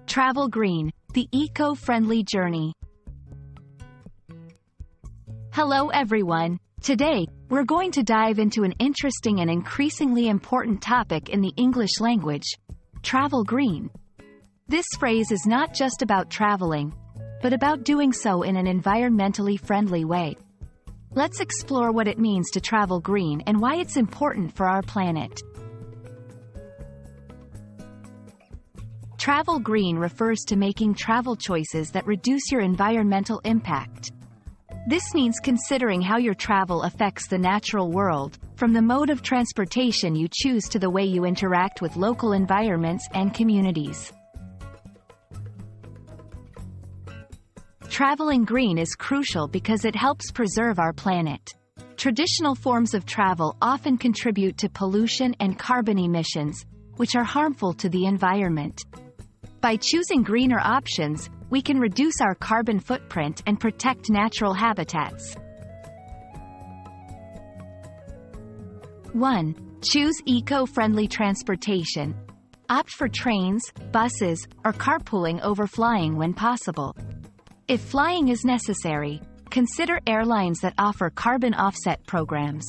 Travel green, the eco-friendly journey. Hello everyone. Today, we're going to dive into an interesting and increasingly important topic in the English language: travel green. This phrase is not just about traveling, but about doing so in an environmentally friendly way. Let's explore what it means to travel green and why it's important for our planet. Travel green refers to making travel choices that reduce your environmental impact. This means considering how your travel affects the natural world, from the mode of transportation you choose to the way you interact with local environments and communities. Traveling green is crucial because it helps preserve our planet. Traditional forms of travel often contribute to pollution and carbon emissions, which are harmful to the environment. By choosing greener options, we can reduce our carbon footprint and protect natural habitats. 1. Choose eco-friendly transportation. Opt for trains, buses, or carpooling over flying when possible. If flying is necessary, consider airlines that offer carbon offset programs.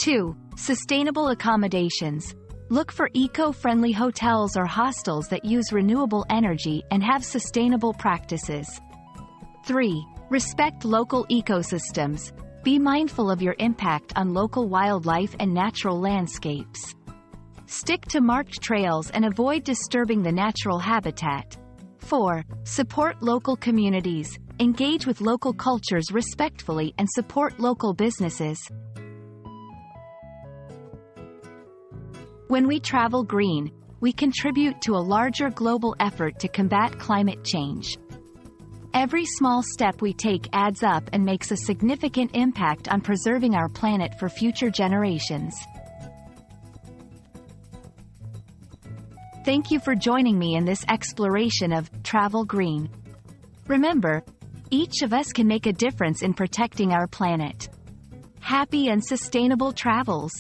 2. Sustainable accommodations. Look for eco-friendly hotels or hostels that use renewable energy and have sustainable practices. 3. Respect local ecosystems. Be mindful of your impact on local wildlife and natural landscapes. Stick to marked trails and avoid disturbing the natural habitat. 4. Support local communities. Engage with local cultures respectfully and support local businesses. When we travel green, we contribute to a larger global effort to combat climate change. Every small step we take adds up and makes a significant impact on preserving our planet for future generations. Thank you for joining me in this exploration of travel green. Remember, each of us can make a difference in protecting our planet. Happy and sustainable travels!